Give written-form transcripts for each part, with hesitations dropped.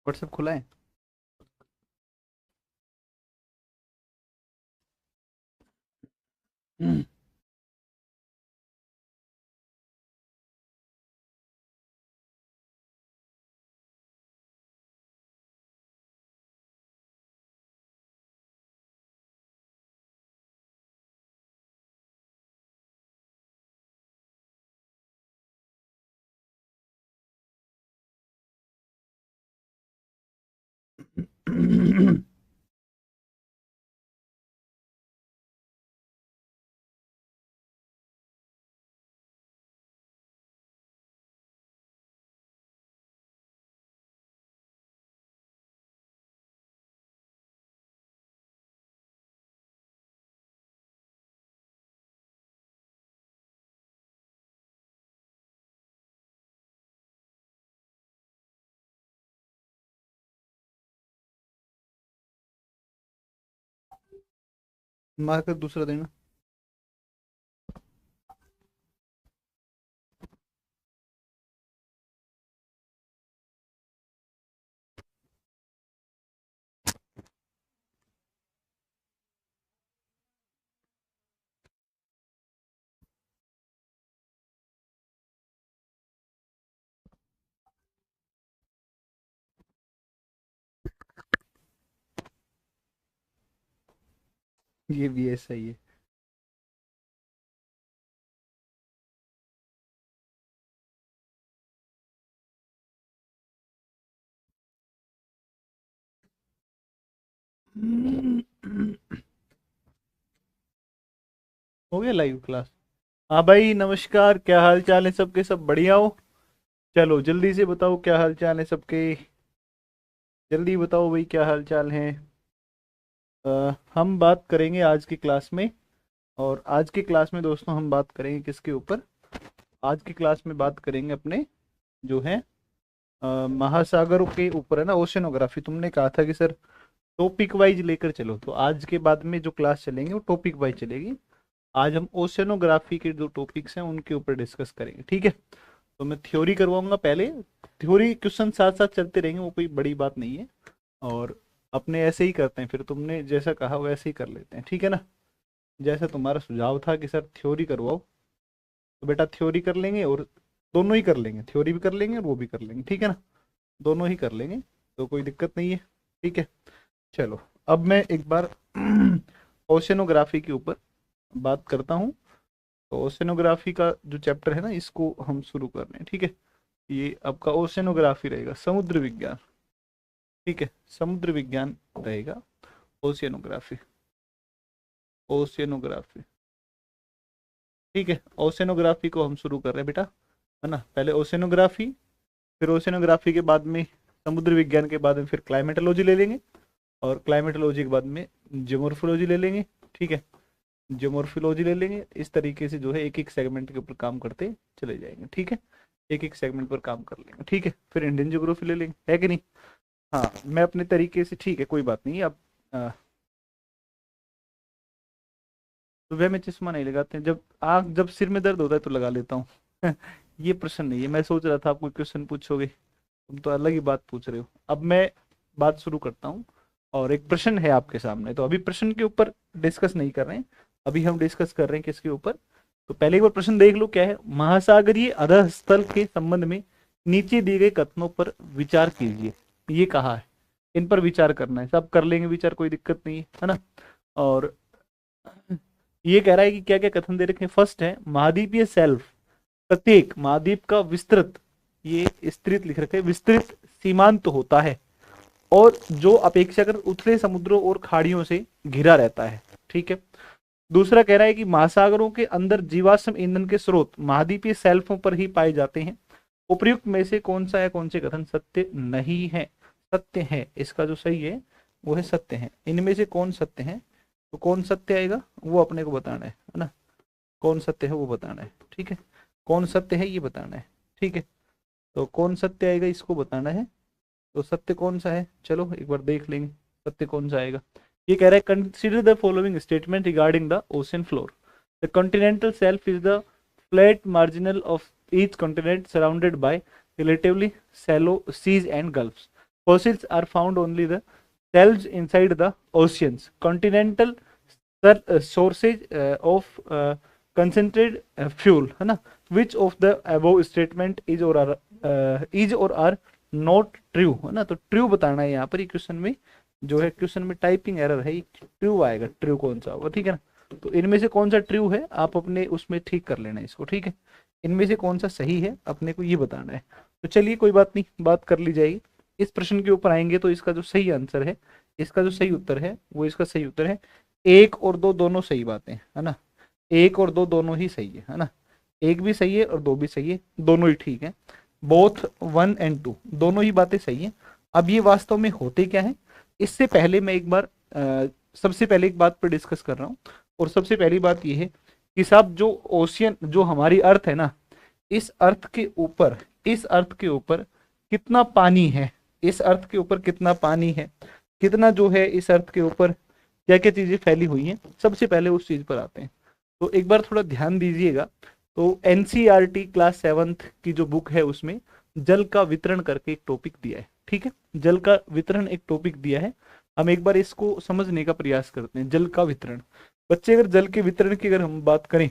WhatsApp खुला है? Marker दूसरा देना। ये भी ऐसा ही है। हो गया लाइव क्लास? हाँ भाई नमस्कार, क्या हाल चाल है सबके? सब बढ़िया हो? चलो जल्दी से बताओ क्या हाल चाल है सबके। जल्दी बताओ भाई क्या हाल चाल है। हम बात करेंगे आज की क्लास में। और आज की क्लास में दोस्तों हम बात करेंगे किसके ऊपर? आज की क्लास में बात करेंगे अपने जो है महासागरों के ऊपर है ना, ओशनोग्राफी। तुमने कहा था कि सर टॉपिक वाइज लेकर चलो, तो आज के बाद में जो क्लास चलेंगे वो टॉपिक वाइज चलेगी। आज हम ओशनोग्राफी के जो टॉपिक्स हैं उनके ऊपर डिस्कस करेंगे, ठीक है? तो मैं थ्योरी करवाऊंगा पहले। थ्योरी क्वेश्चन साथ साथ चलते रहेंगे, वो कोई बड़ी बात नहीं है। और अपने ऐसे ही करते हैं, फिर तुमने जैसा कहा वैसे ही कर लेते हैं, ठीक है ना? जैसा तुम्हारा सुझाव था कि सर थ्योरी करवाओ, तो बेटा थ्योरी कर लेंगे, और दोनों ही कर लेंगे, थ्योरी भी कर लेंगे और वो भी कर लेंगे, ठीक है ना? दोनों ही कर लेंगे, तो कोई दिक्कत नहीं है, ठीक है? चलो, अब मैं एक बार ओशनोग्राफी के ऊपर बात करता हूँ। तो ओशनोग्राफी का जो चैप्टर है ना, इसको हम शुरू कर रहे हैं, ठीक है? ये आपका ओशनोग्राफी रहेगा, समुद्र विज्ञान, ठीक है? समुद्र विज्ञान रहेगा ओशियनोग्राफी। ओशियनोग्राफी, ठीक है? ओशियनोग्राफी को हम शुरू कर रहे हैं बेटा, है ना? पहले ओशियनोग्राफी, फिर ओशियनोग्राफी के बाद में समुद्र विज्ञान के बाद में फिर क्लाइमेटोलॉजी ले लेंगे, और क्लाइमेटोलॉजी के बाद में जियोमॉर्फोलॉजी ले लेंगे, ठीक है? जियोमॉर्फोलॉजी ले लेंगे। इस तरीके से जो है एक एक सेगमेंट के ऊपर काम करते चले जाएंगे, ठीक है? एक एक सेगमेंट पर काम कर लेंगे, ठीक है? फिर इंडियन ज्योग्राफी ले लेंगे, है कि नहीं? हाँ, मैं अपने तरीके से, ठीक है, कोई बात नहीं। अब सुबह में चश्मा नहीं लगाते हैं, जब सिर में दर्द होता है तो लगा लेता हूँ। ये प्रश्न नहीं है, मैं सोच रहा था आप कोई क्वेश्चन पूछोगे, तुम तो अलग ही बात पूछ रहे हो। अब मैं बात शुरू करता हूँ। और एक प्रश्न है आपके सामने, तो अभी प्रश्न के ऊपर डिस्कस नहीं कर रहे हैं। अभी हम डिस्कस कर रहे हैं किसके ऊपर? तो पहले एक बार प्रश्न देख लो क्या है। महासागरीय अधः स्थल के संबंध में नीचे दिए गए कथनों पर विचार कीजिए। ये कहा है, इन पर विचार करना है, सब कर लेंगे विचार, कोई दिक्कत नहीं है ना? और ये कह रहा है कि क्या क्या कथन दे रखे हैं। फर्स्ट है, महाद्वीपीय सेल्फ, प्रत्येक महाद्वीप का विस्तृत, ये स्तृत लिख रखे, विस्तृत सीमांत होता है, और जो अपेक्षाकृत उथले समुद्रों और खाड़ियों से घिरा रहता है, ठीक है? दूसरा कह रहा है कि महासागरों के अंदर जीवाश्म ईंधन के स्रोत महाद्वीपीय सेल्फों पर ही पाए जाते हैं। उपर्युक्त में से कौन सा है, कौन से कथन सत्य नहीं है? सत्य है, इसका जो सही है वो है सत्य है। इनमें से कौन सत्य है? तो कौन सत्य आएगा वो अपने को बताना है ना? कौन सत्य है वो बताना है, ठीक है? कौन सत्य है ये बताना है, ठीक है? तो कौन सत्य आएगा इसको बताना है। तो सत्य कौन सा है, चलो एक बार देख लेंगे सत्य कौन सा आएगा। ये कह रहा है, consider the following statement regarding the ocean floor. The continental shelf is the flat marginal of each continent surrounded by relatively shallow seas and gulfs. Fossils are found only the shelves inside the oceans. Continental sources of concentrated fuel, है ना? Which of the above statement is or are not true, है ना? तो true बताना है यहाँ पर। ये क्वेश्चन में जो है, क्वेश्चन में टाइपिंग एरर है, ट्रू आएगा। ट्रू कौन सा होगा, ठीक है ना? तो इनमें से कौन सा ट्रू है आप अपने उसमें ठीक कर लेना इसको, ठीक है? इनमें से कौन सा सही है अपने को ये बताना है। तो चलिए कोई बात नहीं, बात कर ली जाएगी। इस प्रश्न के ऊपर आएंगे तो इसका जो सही आंसर है, इसका जो सही उत्तर है वो, इसका सही उत्तर है 1 और 2 दोनों सही बातें, है ना? 1 और 2 दोनों ही सही है ना? 1 भी सही है और 2 भी सही है, दोनों ही ठीक है। बोथ 1 एंड 2 दोनों ही बातें सही है। अब ये वास्तव में होते क्या है, इससे पहले मैं एक बार सबसे पहले एक बात पर डिस्कस कर रहा हूँ। और सबसे पहली बात ये है कि साहब जो ओशियन, जो हमारी अर्थ है ना, इस अर्थ के ऊपर, इस अर्थ के ऊपर कितना पानी है, इस अर्थ के ऊपर कितना पानी है, कितना जो है इस अर्थ के ऊपर क्या क्या चीजें फैली हुई हैं, सबसे पहले उस चीज पर आते हैं। तो एक बार थोड़ा ध्यान दीजिएगा। तो एनसीईआरटी क्लास 7th की जो बुक है उसमें जल का वितरण करके एक टॉपिक दिया है, ठीक है? जल का वितरण एक टॉपिक दिया है। हम एक बार इसको समझने का प्रयास करते हैं। जल का वितरण, बच्चे अगर जल के वितरण की अगर हम बात करें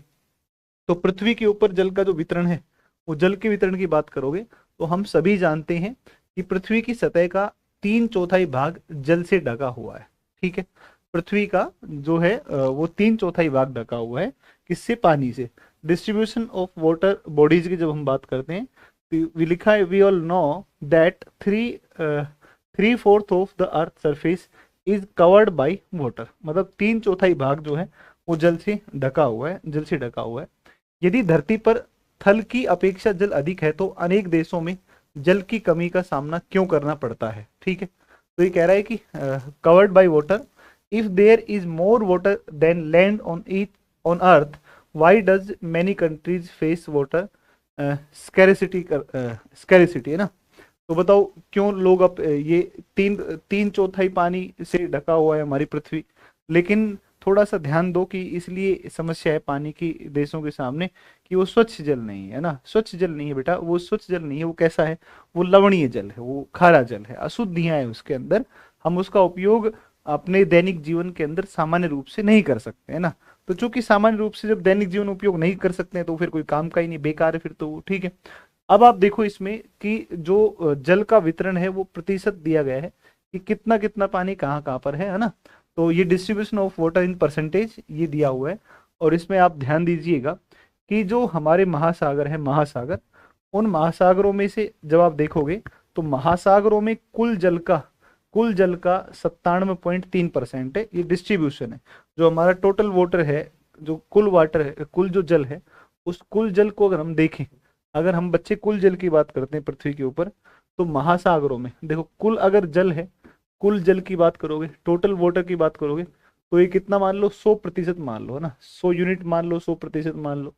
तो पृथ्वी के ऊपर जल का जो वितरण है, वो जल के वितरण की बात करोगे तो हम सभी जानते हैं कि पृथ्वी की सतह का 3/4 भाग जल से ढका हुआ है, ठीक है? पृथ्वी का जो है वो 3/4 भाग ढका हुआ है, किससे? पानी से। डिस्ट्रीब्यूशन ऑफ वाटर बॉडीज की जब हम बात करते हैं तो लिखा है, we all know that 3/4 of the earth surface is covered by water. मतलब 3/4 भाग जो है वो जल से ढका हुआ है, जल से ढका हुआ है। यदि धरती पर थल की अपेक्षा जल अधिक है तो अनेक देशों में जल की कमी का सामना क्यों करना पड़ता है, ठीक है? तो ये कह रहा है कि covered by water, if there is more water than land on earth, why does many countries face water scarcity, है ना? तो बताओ क्यों लोग अब ये 3/4 पानी से ढका हुआ है हमारी पृथ्वी, लेकिन थोड़ा सा ध्यान दो कि इसलिए समस्या है पानी की देशों के सामने कि वो स्वच्छ जल नहीं है ना। स्वच्छ जल नहीं है बेटा, वो स्वच्छ जल नहीं है। वो कैसा है? वो लवणीय जल है, वो खारा जल है, अशुद्धियां हैं उसके अंदर। हम उसका उपयोग अपने दैनिक जीवन के अंदर सामान्य रूप से नहीं कर सकते, है ना? तो चूंकि सामान्य रूप से जब दैनिक जीवन उपयोग नहीं कर सकते हैं तो फिर कोई काम का ही नहीं, बेकार है फिर तो वो, ठीक है? अब आप देखो इसमें कि जो जल का वितरण है वो प्रतिशत दिया गया है कि कितना कितना पानी कहाँ कहाँ पर है ना? तो ये distribution of water in percentage ये दिया हुआ है। और इसमें आप ध्यान दीजिएगा कि जो हमारे महासागर है, महासागर, उन महासागरों में से जब आप देखोगे तो महासागरों में कुल जल का 97.3% है। ये डिस्ट्रीब्यूशन है। जो हमारा टोटल वाटर है, जो कुल वाटर है, कुल जो जल है, उस कुल जल को अगर हम देखें, अगर हम बच्चे कुल जल की बात करते हैं पृथ्वी के ऊपर, तो महासागरों में देखो कुल अगर जल है, कुल जल की बात करोगे, टोटल वाटर की बात करोगे, तो ये कितना मान लो? 100% मान लो, है ना? 100 यूनिट मान लो, 100% मान लो।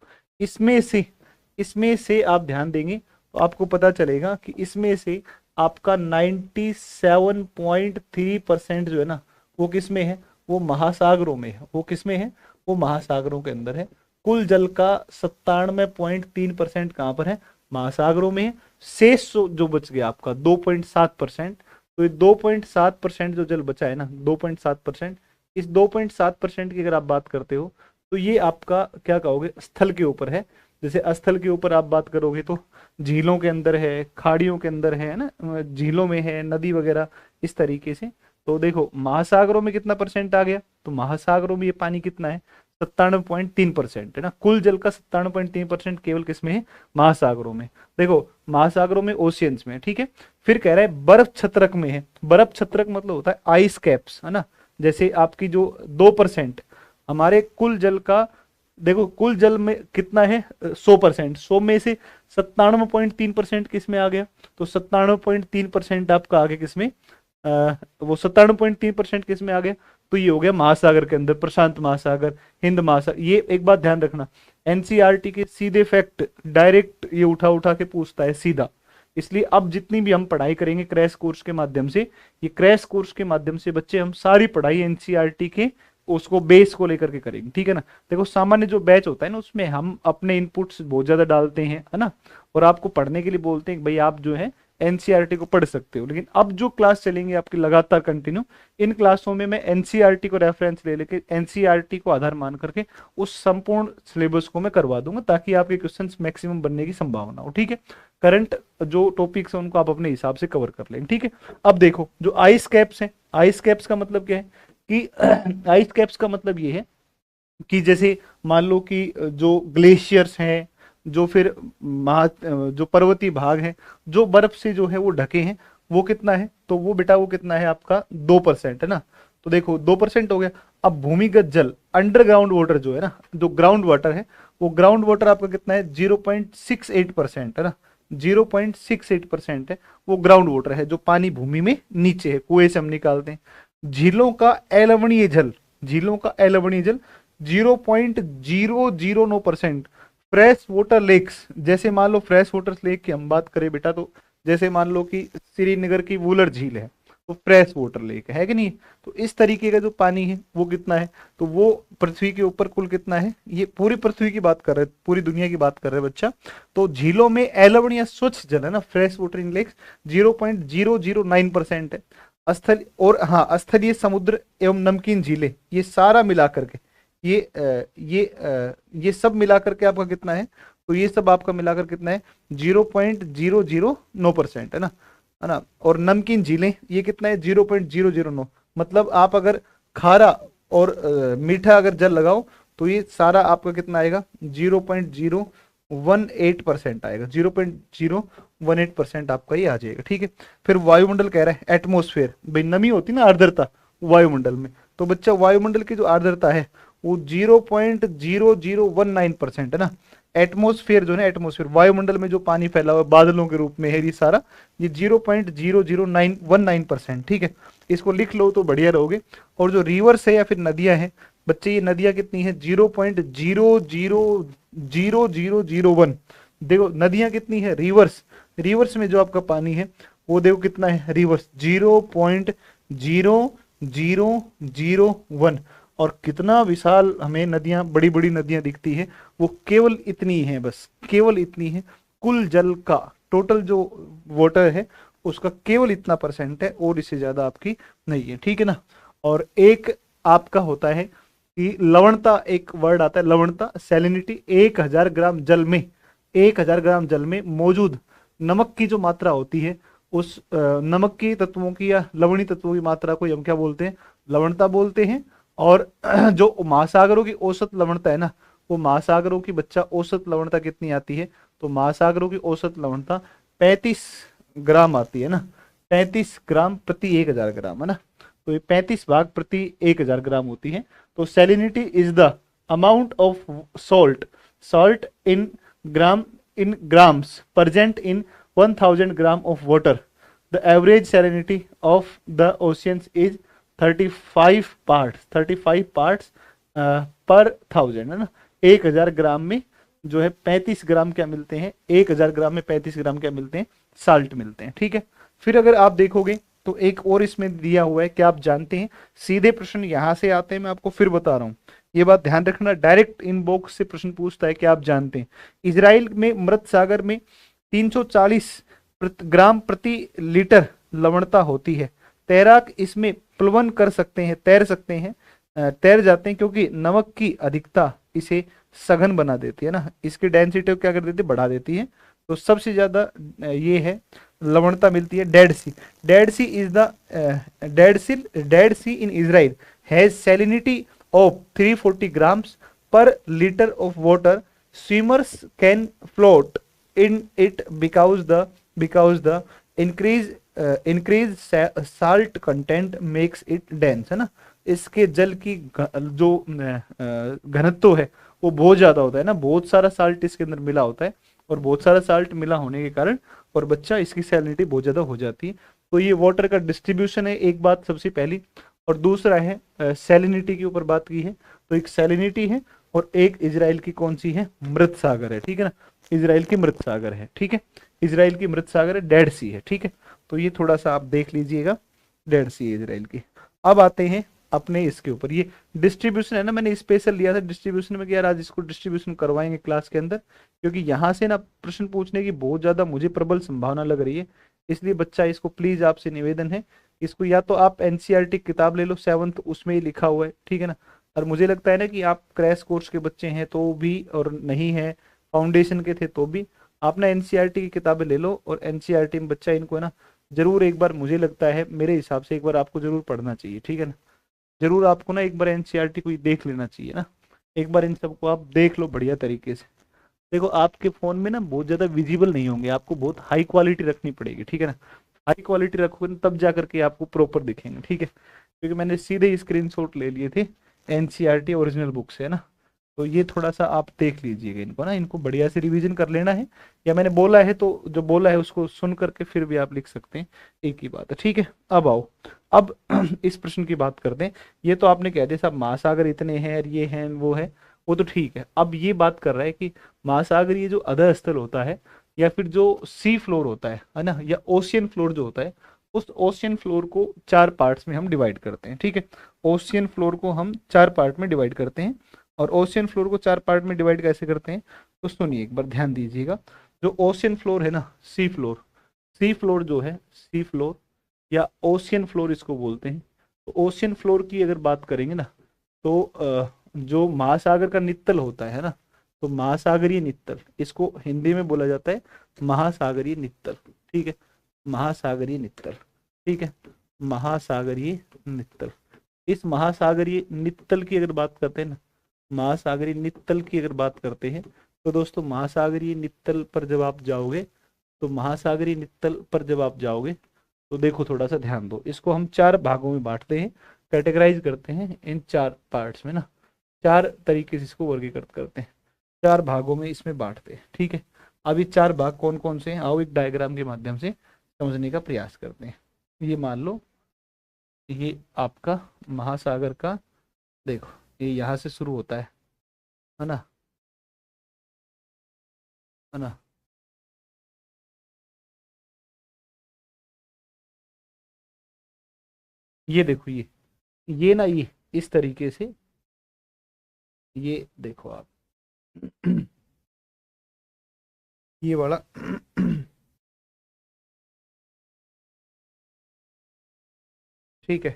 इसमें से आप ध्यान देंगे तो आपको पता चलेगा कि इसमें से आपका 97.3% जो है ना, वो किस में है? वो महासागरों में है। वो किस में है? वो महासागरों के अंदर है। कुल जल का 97.3% कहाँ पर है? महासागरों में है। शेष जो बच गया आपका 2.7%, तो ये 2.7% जो जल बचा है ना, 2.7%, इस 2.7% की अगर आप बात करते हो तो ये आपका क्या कहोगे? स्थल के ऊपर है। जैसे स्थल के ऊपर आप बात करोगे तो झीलों के अंदर है, खाड़ियों के अंदर है ना, झीलों में है, नदी वगैरह, इस तरीके से। तो देखो महासागरों में कितना परसेंट आ गया? तो महासागरों में ये पानी कितना है? 97.3% है ना। कुल जल का 97.3% केवल किसमें है? महासागरों में। देखो महासागरों में, ओशियंस में, ठीक है? फिर कह रहा है बर्फ छत्रक में है। बर्फ छत्रक मतलब होता है आइस कैप्स, है ना? जैसे आपकी जो 2% हमारे कुल जल का, देखो कुल जल में कितना है? 100%। 100 में से 97.3% किस में आ गया? तो 97.3% आपका आ गया किसमें? वो 97.3% किस में आ गया? तो ये हो गया महासागर के अंदर, प्रशांत महासागर, हिंद महासागर। ये एक बात ध्यान रखना, एनसीईआरटी के सीधे फैक्ट डायरेक्ट ये उठा उठा के पूछता है सीधा। इसलिए अब जितनी भी हम पढ़ाई करेंगे क्रैश कोर्स के माध्यम से, ये क्रैश कोर्स के माध्यम से बच्चे हम सारी पढ़ाई एनसीईआरटी के उसको बेस को लेकर के करेंगे, ठीक है ना? देखो सामान्य जो बैच होता है ना, उसमें हम अपने इनपुट्स बहुत ज्यादा डालते हैं, है ना? और आपको पढ़ने के लिए बोलते हैं कि भाई आप जो है एनसीईआरटी को पढ़ सकते हो। लेकिन अब जो क्लास चलेंगे आपकी लगातार कंटिन्यू, इन क्लासों में मैं एनसीईआरटी को रेफरेंस ले लेके एनसीईआरटी को आधार मान करके उस संपूर्ण सिलेबस को मैं करवा दूंगा, ताकि आपके क्वेश्चंस मैक्सिमम बनने की संभावना हो। ठीक है, करंट जो टॉपिक्स है उनको आप अपने हिसाब से कवर कर लेंगे। ठीक है, अब देखो जो आइस कैप्स है, आइस कैप्स का मतलब क्या है कि आइस कैप्स का मतलब ये है कि जैसे मान लो कि जो ग्लेशियर्स हैं, जो फिर जो पर्वतीय भाग हैं, जो बर्फ से जो है वो ढके हैं, वो कितना है, तो वो बेटा वो कितना है आपका 2% है ना। तो देखो 2% हो गया। अब भूमिगत जल, अंडरग्राउंड वाटर जो है ना, जो ग्राउंड वाटर है, वो ग्राउंड वाटर आपका कितना है 0.68% है ना, 0.68% है वो ग्राउंड वाटर है, जो पानी भूमि में नीचे है, कुएं से हम निकालते हैं। झीलों का अलवणीय जल, झीलों का अलवणीय जल 0.009%। फ्रेश वाटर लेक्स, जैसे मान लो फ्रेश वाटर लेक की हम बात करें बेटा, तो जैसे मान लो कि श्रीनगर की वुलर झील है, तो फ्रेश वाटर लेक है कि नहीं। तो इस तरीके का जो पानी है वो कितना है, तो वो पृथ्वी के ऊपर कुल कितना है, ये पूरी पृथ्वी की बात कर रहे हैं, पूरी दुनिया की बात कर रहे हैं बच्चा। तो झीलों में अलवणीय स्वच्छ जल है ना, फ्रेश वाटर इन लेक्स 0.009% है। स्थल और हाँ, स्थलीय समुद्र एवं नमकीन झीलें, ये सारा मिला करके ये सब मिलाकर के आपका कितना है, तो ये सब आपका मिलाकर कितना है 0.009% है ना। और नमकीन झीलें ये कितना है 0.009, मतलब आप अगर खारा और मीठा अगर जल लगाओ तो ये सारा आपका कितना आएगा 0.018% आएगा, 0.018% आपका ये आ जाएगा। ठीक है, फिर वायुमंडल कह रहा है एटमोस्फेयर, भाई नमी होती ना आर्द्रता वायुमंडल में, तो बच्चा वायुमंडल की जो आर्द्रता है वो 0.0019% है ना। एटमोस्फेयर जो है, एटमोस्फेयर वायुमंडल में जो पानी फैला हुआ है बादलों के रूप में है, ये सारा ये 0.00919%। ठीक है, इसको लिख लो तो बढ़िया रहोगे। और जो रिवर्स है या फिर नदियां हैं बच्चे, ये नदियां कितनी है 0.00001। देखो नदियां कितनी है, रिवर्स, रिवर्स में जो आपका पानी है वो देखो कितना है, रिवर्स 0.0001। और कितना विशाल हमें नदियां, बड़ी बड़ी नदियां दिखती है, वो केवल इतनी है, बस केवल इतनी है। कुल जल का टोटल जो वाटर है उसका केवल इतना परसेंट है, और इससे ज्यादा आपकी नहीं है। ठीक है ना। और एक आपका होता है कि लवणता, एक वर्ड आता है लवणता, सैलिनिटी। 1000 ग्राम जल में, 1000 ग्राम जल में मौजूद नमक की जो मात्रा होती है, उस नमक की तत्वों की या लवणीय तत्वों की मात्रा को हम क्या बोलते हैं, लवणता बोलते हैं। और जो महासागरों की औसत लवणता है ना, वो महासागरों की बच्चा औसत लवणता कितनी आती है, तो महासागरों की औसत लवणता 35 ग्राम आती है ना, 35 ग्राम प्रति 1000 ग्राम है ना। तो ये 35 भाग प्रति 1000 ग्राम होती है। तो salinity is the amount of salt, salt in gram, in grams present in 1000 gram of water. The average salinity of the oceans is 35 parts, 35 parts पर 1000 है ना। 1000 ग्राम में जो है 35 ग्राम क्या मिलते हैं, 1000 ग्राम में 35 ग्राम क्या मिलते हैं, साल्ट मिलते हैं। ठीक है, फिर अगर आप देखोगे तो एक और इसमें दिया हुआ है, क्या आप जानते हैं, सीधे प्रश्न यहां से आते हैं, मैं आपको फिर बता रहा हूं, ये बात ध्यान रखना, डायरेक्ट इनबॉक्स से प्रश्न पूछता है कि आप जानते हैं इजराइल में मृत सागर में 340 ग्राम प्रति लीटर लवणता होती है। तैराक इसमें प्लवन कर सकते हैं, तैर सकते हैं, तैर जाते हैं, क्योंकि नमक की अधिकता इसे सघन बना देती है ना, इसकी डेंसिटी को क्या कर देती है, बढ़ा देती है। तो सबसे ज्यादा ये है लवणता मिलती है Dead Sea. Dead Sea is the Dead Sea in Israel has salinity of 340 grams per litre of water. Swimmers can float in it because the increase salt content makes it dense है ना। इसके जल की जो घनत्व है वो बहुत ज्यादा होता है ना, बहुत सारा साल्ट इसके अंदर मिला होता है, और बहुत सारा साल्ट मिला होने के कारण और बच्चा इसकी सैलिनिटी बहुत ज्यादा हो जाती है। तो ये वाटर का डिस्ट्रीब्यूशन है, एक बात सबसे पहली। और दूसरा है सैलिनिटी के ऊपर बात की है, तो एक सैलिनिटी है और एक इजराइल की कौन सी है, मृत सागर है। ठीक है ना, इजराइल की मृत सागर है। ठीक है, इजराइल की मृत सागर है, डेड सी है। ठीक है, तो ये थोड़ा सा आप देख लीजिएगा, डेड सी है इजराइल की। अब आते हैं अपने इसके ऊपर, ये डिस्ट्रीब्यूशन है ना, मैंने स्पेशल लिया था डिस्ट्रीब्यूशन में कि यार आज इसको डिस्ट्रीब्यूशन करवाएंगे क्लास के अंदर, क्योंकि यहाँ से ना प्रश्न पूछने की बहुत ज्यादा मुझे प्रबल संभावना लग रही है। इसलिए बच्चा इसको प्लीज आपसे निवेदन है, इसको या तो आप एनसीईआरटी किताब ले लो 7th, उसमें ही लिखा हुआ है, ठीक है ना। और मुझे लगता है ना कि आप क्रैश कोर्स के बच्चे हैं तो भी, और नहीं है फाउंडेशन के थे तो भी, आप ना एनसीईआरटी की किताबें ले लो, और एनसीईआरटी में बच्चा इनको है ना जरूर एक बार, मुझे लगता है मेरे हिसाब से एक बार आपको जरूर पढ़ना चाहिए, ठीक है ना। जरूर आपको ना एक बार एनसीईआरटी को देख लेना चाहिए ना, एक बार इन सबको आप देख लो बढ़िया तरीके से। देखो आपके फोन में ना बहुत ज्यादा विजिबल नहीं होंगे, आपको बहुत हाई क्वालिटी रखनी पड़ेगी, ठीक है ना। हाई क्वालिटी रखोगे ना, तब जा करके आपको प्रॉपर दिखेंगे, ठीक है। क्योंकि मैंने सीधे ही स्क्रीनशॉट ले लिए थे एनसीईआरटी ओरिजिनल बुक से, है ना। तो ये थोड़ा सा आप देख लीजिएगा इनको ना, इनको बढ़िया से रिवीजन कर लेना है, या मैंने बोला है तो जो बोला है उसको सुन करके फिर भी आप लिख सकते हैं, एक ही बात है, ठीक है। अब आओ, अब इस प्रश्न की बात करते हैं। ये तो आपने कह दिया साहब महासागर इतने हैं और ये हैं वो है, वो तो ठीक है। अब ये बात कर रहा है कि महासागर ये जो अधः स्थल होता है, या फिर जो सी फ्लोर होता है ना, या ओशियन फ्लोर जो होता है, उस ओशियन फ्लोर को 4 पार्ट्स में हम डिवाइड करते हैं, ठीक है। ओशियन फ्लोर को हम 4 पार्ट में डिवाइड करते हैं। और ओशियन फ्लोर को 4 पार्ट में डिवाइड कैसे करते हैं, तो सुनिए एक बार ध्यान दीजिएगा। जो ओशियन फ्लोर है ना, सी फ्लोर, सी फ्लोर जो है, सी फ्लोर या ओशियन फ्लोर इसको बोलते हैं। तो ओशियन फ्लोर की अगर बात करेंगे ना, तो जो महासागर का नित्तल होता है ना, तो महासागरीय नित्तल, इसको हिंदी में बोला जाता है महासागरीय नित्तल, ठीक है। महासागरीय नित्तल, ठीक है। महासागरीय नित्तल, इस महासागरीय नित्तल की अगर बात करते हैं ना, महासागरीय नित्तल की अगर बात करते हैं, तो दोस्तों महासागरीय नित्तल पर जब आप जाओगे, तो महासागरीय नित्तल पर जब आप जाओगे, तो देखो थोड़ा सा ध्यान दो, इसको हम 4 भागों में बांटते हैं, कैटेगराइज करते हैं इन 4 पार्ट्स में ना, 4 तरीके से इसको वर्गीकृत करते हैं, 4 भागों में इसमें बांटते हैं, ठीक है। अब ये 4 भाग कौन कौन से हैं, आओ एक डायग्राम के माध्यम से समझने का प्रयास करते हैं। ये मान लो, ये आपका महासागर का, देखो ये यहाँ से शुरू होता है ना, है ना। ये देखो ये ना, ये इस तरीके से, ये देखो आप ये वाला ठीक है,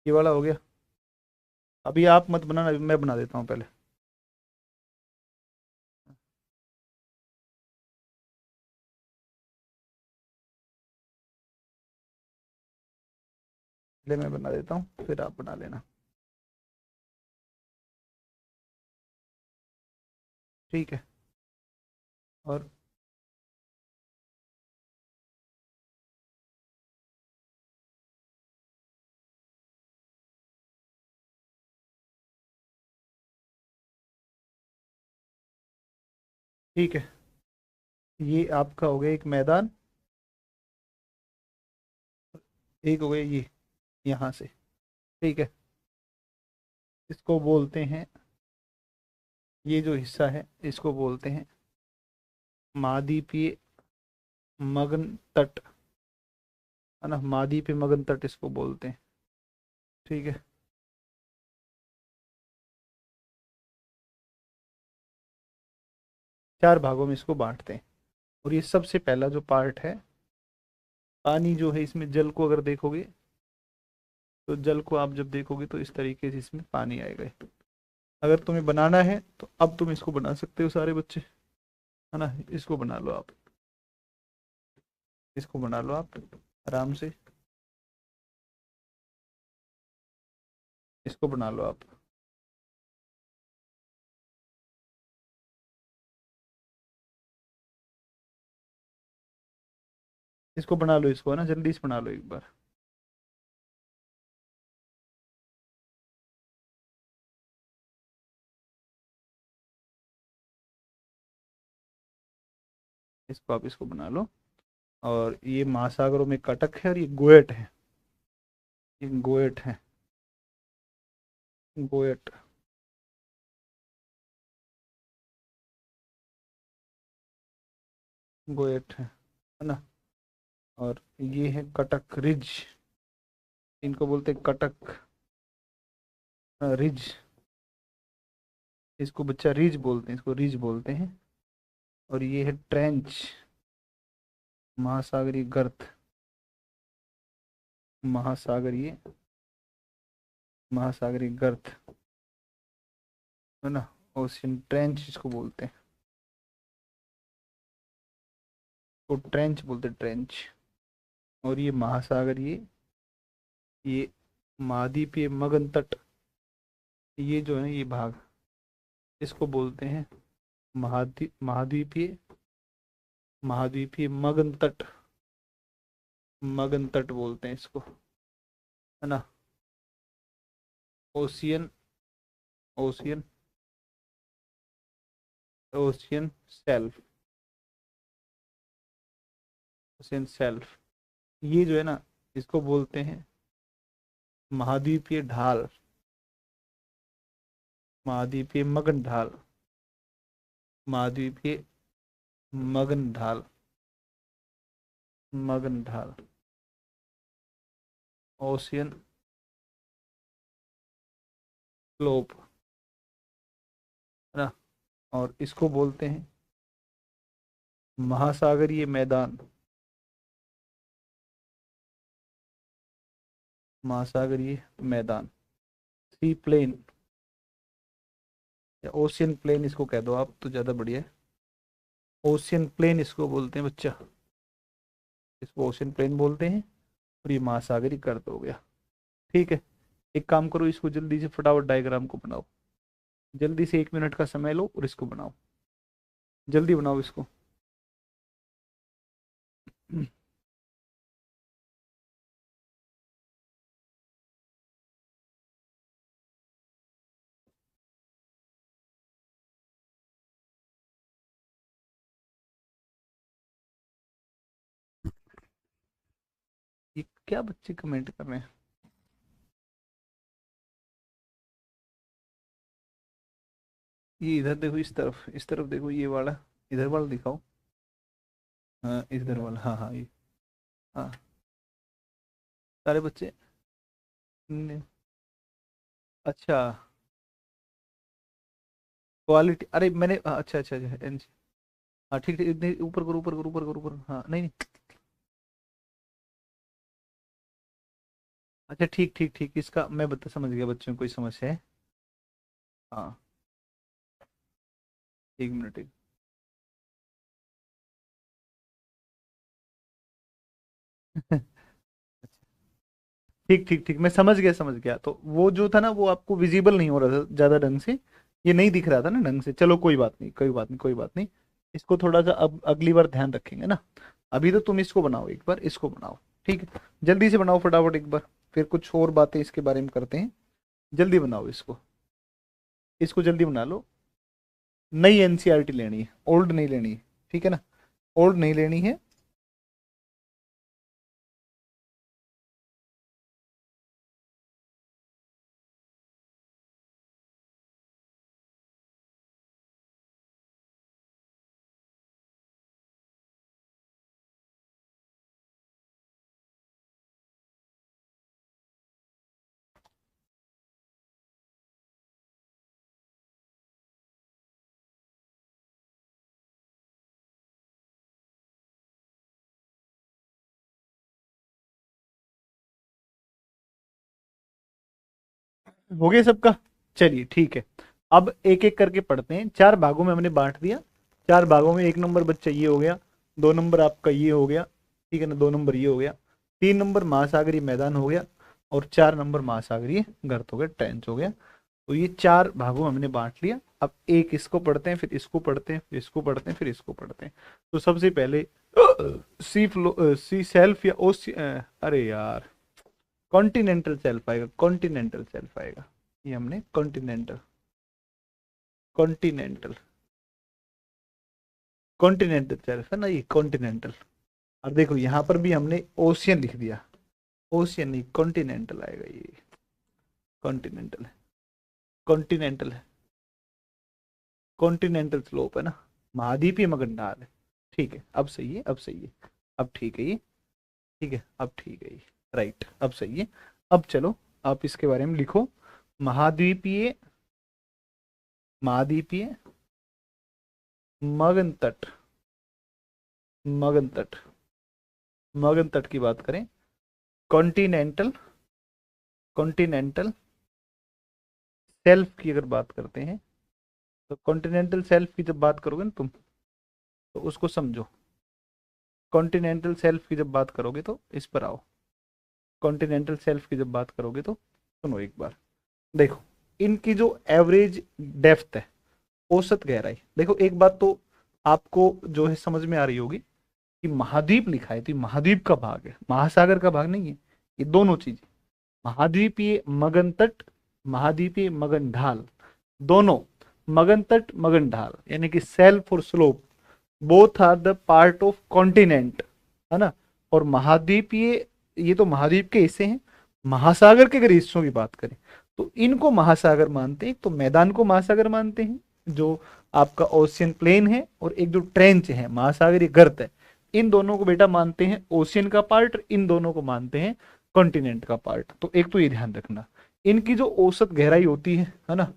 ये वाला हो गया। अभी आप मत बनाना, अभी मैं बना देता हूँ पहले। पहले मैं बना देता हूँ, फिर आप बना लेना, ठीक है। और ठीक है, ये आपका हो गया एक मैदान, एक हो गया ये यहाँ से, ठीक है। इसको बोलते हैं, ये जो हिस्सा है इसको बोलते हैं महाद्वीपीय मगन तट, है ना, महाद्वीपीय मगन तट इसको बोलते हैं, ठीक है। 4 भागों में इसको बांटते हैं। और ये सबसे पहला जो पार्ट है, पानी जो है इसमें, जल को अगर देखोगे, तो जल को आप जब देखोगे तो इस तरीके से इसमें पानी आएगा। अगर तुम्हें बनाना है तो अब तुम इसको बना सकते हो सारे बच्चे, है ना। इसको बना लो आप, इसको बना लो आप आराम से, इसको बना लो आप, इसको बना लो, इसको है ना जल्दी से बना लो एक बार। इसको आप इसको बना लो। और ये महासागरों में कटक है, और ये गोएट है, ये गोएट है, गोएट, गोएट है ना। और ये है कटक रिज, इनको बोलते हैं कटक रिज, इसको बच्चा रिज बोलते हैं, इसको रिज बोलते हैं। और ये है ट्रेंच, महासागरीय गर्त, महासागरीय, महासागरीय गर्त है ना, ओशियन ट्रेंच इसको बोलते हैं, तो ट्रेंच बोलते हैं, ट्रेंच। और ये महासागरीय, ये महाद्वीपीय मगन तट, ये जो है ना ये भाग, इसको बोलते हैं महाद्वीपीय, महाद्वीपीय मगन तट, मगन तट बोलते हैं इसको, है ना। Ocean, ocean, ocean shelf, ocean shelf, ये जो है ना इसको बोलते हैं महाद्वीपीय ढाल, महाद्वीपीय मगन ढाल, महाद्वीपीय मगन ढाल, मगन ढाल, ओशियन स्लोप, है ना। और इसको बोलते हैं महासागरीय मैदान, महासागरीय मैदान, सी प्लेन या ओशियन प्लेन इसको कह दो आप तो ज़्यादा बढ़िया है। ओशियन प्लेन इसको बोलते हैं बच्चा, इसको ओशियन प्लेन बोलते हैं। और ये महासागरीय गर्त हो गया। ठीक है, एक काम करो, इसको जल्दी से फटाफट डायग्राम को बनाओ, जल्दी से 1 मिनट का समय लो और इसको बनाओ, जल्दी बनाओ इसको। ये क्या बच्चे कमेंट कर रहे हैं? ये इधर देखो, इस तरफ, इस तरफ देखो, ये वाला, इधर वाला दिखाओ। हाँ इधर वाला, हाँ हाँ ये, हाँ सारे बच्चे अच्छा, क्वालिटी, अरे मैंने अच्छा अच्छा अच्छा हाँ ठीक ठीक, नहीं ऊपर करो, ऊपर करो, ऊपर करो, ऊपर, हाँ नहीं नहीं, अच्छा ठीक ठीक ठीक, इसका मैं बता समझ गया, बच्चों को कोई समस्या है। हाँ 1 मिनट, एक, ठीक ठीक ठीक, मैं समझ गया, समझ गया। तो वो जो था ना वो आपको विजिबल नहीं हो रहा था ज्यादा ढंग से, ये नहीं दिख रहा था ना ढंग से। चलो कोई बात नहीं, कोई बात नहीं, कोई बात नहीं, इसको थोड़ा सा अब अगली बार ध्यान रखेंगे ना। अभी तो तुम इसको बनाओ, एक बार इसको बनाओ, ठीक है, जल्दी से बनाओ फटाफट एक बार, फिर कुछ और बातें इसके बारे में करते हैं। जल्दी बनाओ इसको, इसको जल्दी बना लो। नई एनसीईआरटी लेनी है, ओल्ड नहीं लेनी है, ठीक है ना, ओल्ड नहीं लेनी है। हो गया सबका? चलिए ठीक है, अब एक एक करके पढ़ते हैं। 4 भागों में हमने बांट दिया, 4 भागों में 1 नंबर बच्चा ये हो गया, 2 नंबर आपका ये हो गया, ठीक है ना, 2 नंबर ये हो गया, 3 नंबर महासागरीय मैदान हो गया, और 4 नंबर महासागरीय गर्त हो गया, ट्रेंच हो गया। तो ये 4 भागों में हमने बांट लिया। अब एक इसको पढ़ते हैं, फिर इसको पढ़ते हैं, फिर इसको पढ़ते हैं, फिर इसको पढ़ते हैं। तो सबसे पहले सी फ्लो, सी सेल्फ या ओ, अरे यार, कॉन्टिनेंटल सेल्फ आएगा, कॉन्टिनेंटल सेल्फ आएगा, ये हमने कॉन्टिनेंटल, कॉन्टिनेंटल, कॉन्टिनेंटल सेल्फ है ना ये, कॉन्टिनेंटल। और देखो यहाँ पर भी हमने ओशियन लिख दिया, ओशियन नहीं, कॉन्टिनेंटल आएगा ये, कॉन्टिनेंटल है, कॉन्टिनेंटल है, कॉन्टिनेंटल स्लोप है ना, महाद्वीपीय मगनडाल है। ठीक है, अब सही है, अब सही है, अब ठीक है ये, ठीक है, अब ठीक है ये, राइट, अब सही है। अब चलो आप इसके बारे में लिखो, महाद्वीपीय, महाद्वीपीय मगन तट, मगन तट, मगन तट की बात करें, कॉन्टिनेंटल कॉन्टिनेंटल शेल्फ की अगर बात करते हैं, तो कॉन्टिनेंटल शेल्फ की जब बात करोगे ना तुम, तो उसको समझो। कॉन्टिनेंटल शेल्फ की जब बात करोगे तो इस पर आओ। कॉन्टिनेंटल शेल्फ की जब बात करोगे तो सुनो एक बार, देखो इनकी जो एवरेज डेप्थ है, औसत गहराई, देखो एक बात तो आपको जो है समझ में आ रही होगी कि महाद्वीप लिखा है तो ये महाद्वीप का भाग है, महासागर का भाग नहीं है, ये दोनों चीज। महाद्वीपीय मगन तट, महाद्वीपीय मगन ढाल, दोनों, मगन तट मगन ढाल यानी कि सेल्फ और slope, both are the part of continent, है ना। और महाद्वीपीय, ये तो महाद्वीप के हिस्से हैं। महासागर के अगर हिस्सों की बात करें तो इनको महासागर मानते हैं, तो मैदान को महासागर मानते हैं जो आपका ओशियन प्लेन है, और एक जो ट्रेंच है महासागरीय गर्त है, इन दोनों को बेटा मानते हैं ओशियन का पार्ट, इन दोनों को मानते हैं कॉन्टिनेंट का पार्ट। तो एक तो ये ध्यान रखना, इनकी जो औसत गहराई होती है ना,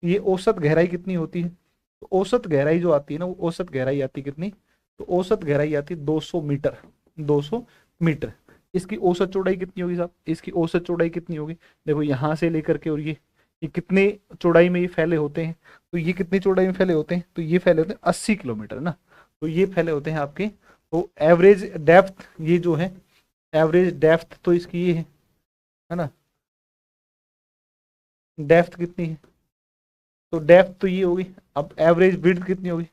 ये औसत गहराई कितनी होती है, तो औसत गहराई जो आती है ना, वो औसत गहराई आती है कितनी, तो औसत गहराई आती है 200 मीटर, 200 मीटर। इसकी औसत चौड़ाई कितनी होगी साहब, इसकी औसत चौड़ाई कितनी होगी, देखो यहां से लेकर के, और ये कितने चौड़ाई में ये फैले होते हैं, तो ये कितनी चौड़ाई में फैले होते हैं, तो ये फैले होते हैं 80 किलोमीटर ना, तो ये फैले होते हैं आपके। तो एवरेज डेप्थ ये जो है, एवरेज डेप्थ तो इसकी ये है ना, डेप्थ कितनी है, तो डेप्थ तो ये होगी। अब एवरेज विड्थ कितनी होगी,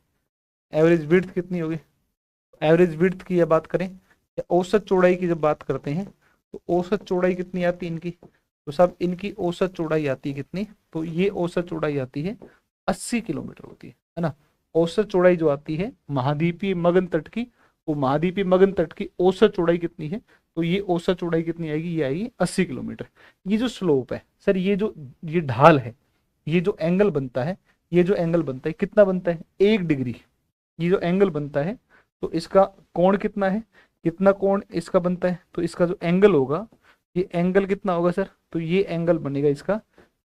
एवरेज विड्थ कितनी होगी, एवरेज विड्थ की जब बात करें या औसत चौड़ाई की जब बात करते हैं, तो औसत चौड़ाई कितनी आती है इनकी, तो सब इनकी औसत चौड़ाई आती है कितनी, तो ये औसत चौड़ाई आती है 80 किलोमीटर होती है ना। औसत चौड़ाई जो आती है महाद्वीपीय मगन तट की, वो महाद्वीपीय मगन तट की औसत चौड़ाई कितनी है, तो ये औसत चौड़ाई कितनी आएगी, ये आएगी 80 किलोमीटर। ये जो स्लोप है सर, ये ढाल है, ये जो एंगल बनता है, ये जो एंगल बनता है कितना बनता है, 1 डिग्री। ये जो एंगल बनता है, तो इसका कोण कितना है, कितना कोण इसका बनता है, तो इसका जो एंगल होगा, ये एंगल कितना होगा सर, तो ये एंगल बनेगा इसका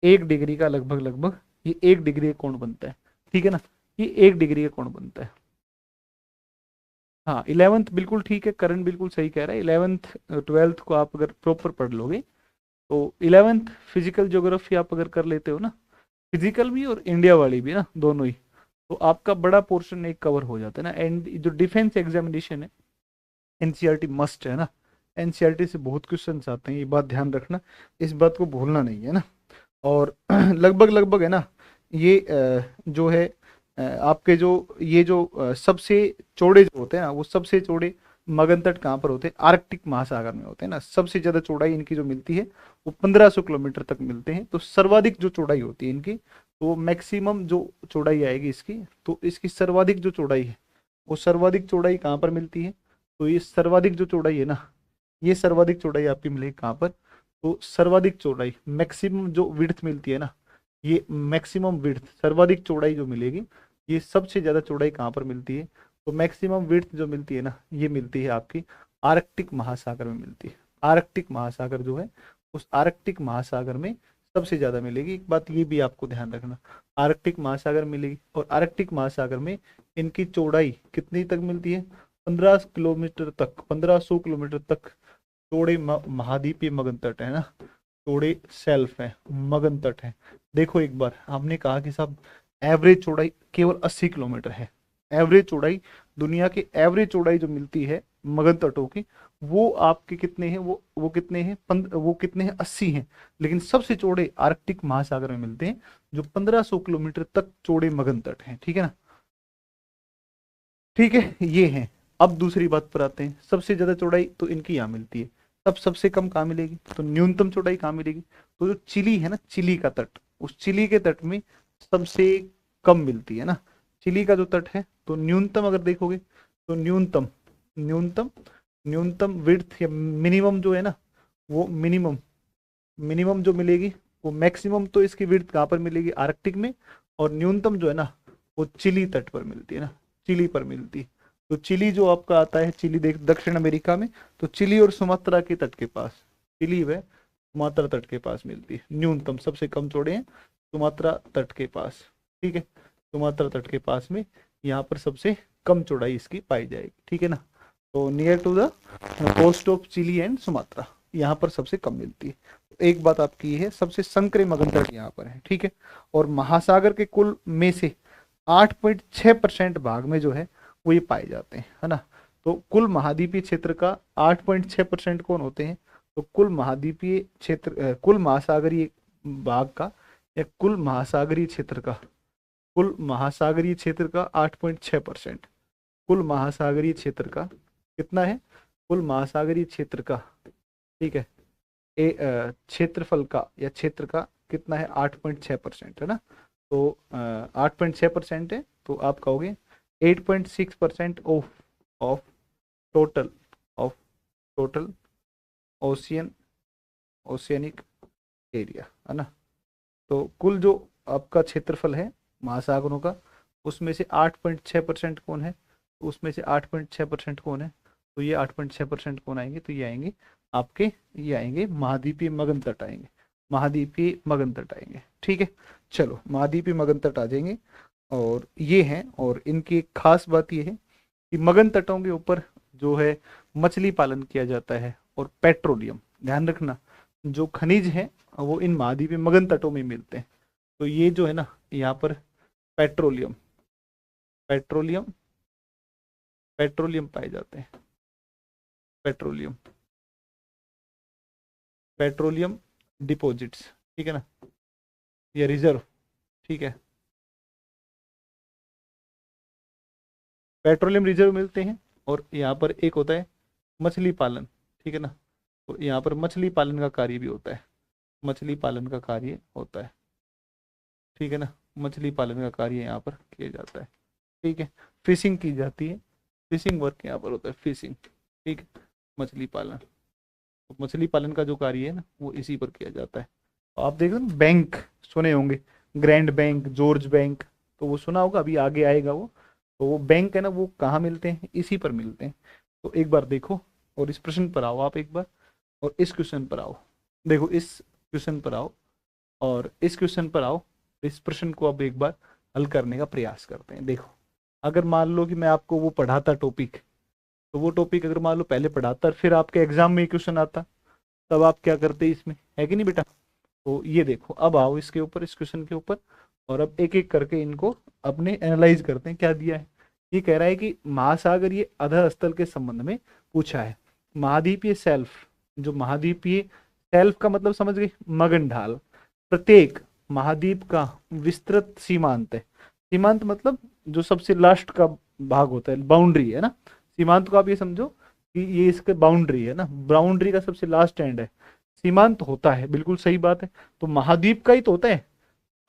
1 डिग्री का, लगभग लगभग ये 1 डिग्री का कोण बनता है, ठीक है ना, ये 1 डिग्री का कोण बनता है। हाँ 11th बिल्कुल ठीक है, करण बिल्कुल सही कह रहा है। 11th 12th को आप अगर प्रॉपर पढ़ लोगे, तो 11th फिजिकल ज्योग्राफी आप अगर कर लेते हो ना, फिजिकल भी और इंडिया वाली भी ना, दोनों ही, तो आपका बड़ा पोर्शन एक कवर हो जाता है ना। एंड जो डिफेंस एग्जामिनेशन है, एनसीईआरटी मस्ट है ना, एनसीईआरटी से बहुत क्वेश्चन आते हैं, ये बात ध्यान रखना, इस बात को भूलना नहीं है ना। और लगभग लगभग है ना, ये जो है आपके जो ये जो सबसे चौड़े जो होते हैं ना, वो सबसे चौड़े मगन तट कहाँ पर होते हैं, आर्कटिक महासागर में होते हैं ना। सबसे ज्यादा चौड़ाई इनकी जो मिलती है वो 1500 किलोमीटर तक मिलते हैं। तो सर्वाधिक जो चौड़ाई होती है इनकी, तो मैक्सिमम जो चौड़ाई आएगी इसकी, तो इसकी सर्वाधिक जो चौड़ाई है, वो सर्वाधिक चौड़ाई कहाँ पर मिलती है, तो ये सर्वाधिक जो चौड़ाई है ना, ये सर्वाधिक चौड़ाई आपकी मिलेगी कहाँ पर, तो सर्वाधिक चौड़ाई, मैक्सिमम जो विड्थ मिलती है ना, ये मैक्सिमम विड्थ, सर्वाधिक चौड़ाई जो मिलेगी, ये सबसे ज्यादा चौड़ाई कहाँ पर मिलती है, तो मैक्सिमम विड्थ जो मिलती है ना, ये मिलती है आपकी आर्कटिक महासागर में मिलती है। आर्कटिक महासागर जो है, उस आर्कटिक महासागर में सबसे ज्यादा मिलेगी। एक बात ये भी आपको ध्यान रखना, आर्कटिक महासागर मिलेगी, और आर्कटिक महासागर में इनकी चौड़ाई कितनी तक मिलती है, 15 किलोमीटर तक, 1500 किलोमीटर तक चौड़े महाद्वीपीय मगन तट है ना, चौड़े सेल्फ है, मगन तट है। देखो एक बार हमने कहा कि साहब एवरेज चौड़ाई केवल 80 किलोमीटर है, एवरेज चौड़ाई, दुनिया की एवरेज चौड़ाई जो मिलती है मगन तटों की, वो आपके कितने हैं, वो कितने हैं, वो कितने हैं, 80 हैं। लेकिन सबसे चौड़े आर्कटिक महासागर में मिलते हैं, जो 1500 किलोमीटर तक चौड़े मगन तट हैं, ठीक है ना। ठीक है, ये है। अब दूसरी बात पर आते हैं, सबसे ज्यादा चौड़ाई तो इनकी यहाँ मिलती है, तब सबसे कम कहाँ मिलेगी, तो न्यूनतम चौड़ाई कहाँ मिलेगी, तो जो चिली है ना, चिली का तट, उस चिली के तट में सबसे कम मिलती है ना। चिली का जो तट है, तो न्यूनतम अगर देखोगे, तो न्यूनतम न्यूनतम न्यूनतम विड्थ या मिनिमम जो है ना, वो मिनिमम मिनिमम जो मिलेगी, वो मैक्सिमम तो इसकी विड्थ कहाँ पर मिलेगी, आर्कटिक में, और न्यूनतम जो है ना, वो चिली तट पर मिलती है ना, चिली पर मिलती है। तो चिली जो आपका आता है, चिली देख दक्षिण अमेरिका में, तो चिली और सुमात्रा के तट के पास, चिली व सुमात्रा तट के पास मिलती है न्यूनतम, सबसे कम चौड़े हैं सुमात्रा तट के पास, ठीक है, सुमात्रा तट के पास में यहाँ पर सबसे कम चौड़ाई इसकी पाई जाएगी, ठीक है ना। तो near to the coast of Chile and Sumatra, यहाँ पर सबसे कम मिलती है। तो एक बात आपकी ये है, सबसे संकरे मगन तट यहाँ पर है, ठीक है। और महासागर के कुल में से 8.6% भाग में जो है वो ये पाए जाते हैं, है ना। तो कुल महाद्वीपीय क्षेत्र का 8.6% कौन होते हैं, तो कुल महाद्वीपीय क्षेत्र कुल महासागरीय भाग का या कुल महासागरीय क्षेत्र का, कुल महासागरीय क्षेत्र का 8.6%, कुल महासागरीय क्षेत्र का कितना है, कुल महासागरीय क्षेत्र का, ठीक है, क्षेत्रफल का या क्षेत्र का कितना है, 8.6% है ना। तो 8.6% है, तो आप कहोगे 8.6% of total of total oceanic area, है ना। तो कुल जो आपका क्षेत्रफल है महासागरों का, उसमें से 8.6% कौन है, उसमें से 8.6% कौन है, तो ये 8.6% कौन आएंगे, तो ये आएंगे आपके, ये आएंगे महाद्वीपीय मगन तट आएंगे, महाद्वीपीय मगन तट आएंगे, ठीक है। चलो महाद्वीपीय मगन तट आ जाएंगे और ये हैं, और इनकी एक खास बात ये है कि मगन तटों के ऊपर जो है मछली पालन किया जाता है और पेट्रोलियम, ध्यान रखना जो खनिज है वो इन महाद्वीपीय मगन तटों में मिलते हैं। तो ये जो है ना यहाँ पर पेट्रोलियम पेट्रोलियम पेट्रोलियम पाए जाते हैं, पेट्रोलियम पेट्रोलियम डिपॉजिट्स, ठीक है ना, या रिजर्व, ठीक है, पेट्रोलियम रिजर्व मिलते हैं। और यहाँ पर एक होता है मछली पालन, ठीक है ना, तो यहाँ पर मछली पालन का कार्य भी होता है, मछली पालन का कार्य होता है, ठीक है ना, मछली पालन का कार्य यहाँ पर किया जाता है, ठीक है। फिशिंग की जाती है, फिशिंग वर्क यहाँ पर होता है, फिशिंग, ठीक है, मछली पालन, तो मछली पालन का जो कार्य है ना वो इसी पर किया जाता है। तो आप देख रहे हो बैंक सुने होंगे, ग्रैंड बैंक, जॉर्ज बैंक, तो वो सुना होगा, अभी आगे आएगा वो। तो वो बैंक है ना वो कहाँ मिलते हैं, इसी पर मिलते हैं। तो एक बार देखो और इस प्रश्न पर आओ आप एक बार, और इस क्वेश्चन पर आओ, देखो इस क्वेश्चन पर आओ और इस क्वेश्चन पर आओ, इस प्रश्न को अब एक बार हल करने का प्रयास करते हैं। देखो अगर मान लो कि मैं आपको वो पढ़ाता टॉपिक, तो वो टॉपिक अगर मान लो पहले पढ़ाता फिर आपके एग्जाम में क्वेश्चन आता, तब आप क्या करते इसमें, है कि नहीं बेटा। तो ये देखो अब आओ इसके ऊपर, इस क्वेश्चन के ऊपर, और अब एक एक करके इनको अपने एनालाइज करते हैं। क्या दिया है, ये कह रहा है कि महासागरीय अधः स्थल के संबंध में पूछा है। महाद्वीपीय सेल्फ, जो महाद्वीपीय सेल्फ का मतलब समझ गए, मगन ढाल, प्रत्येक महाद्वीप का विस्तृत सीमांत है। सीमांत मतलब जो सबसे लास्ट का भाग होता है, बाउंड्री है ना। सीमांत को आप ये समझो कि ये इसके बाउंड्री है ना, बाउंड्री का सबसे लास्ट एंड है, सीमांत होता है, बिल्कुल सही बात है। तो महाद्वीप का ही तो होता है,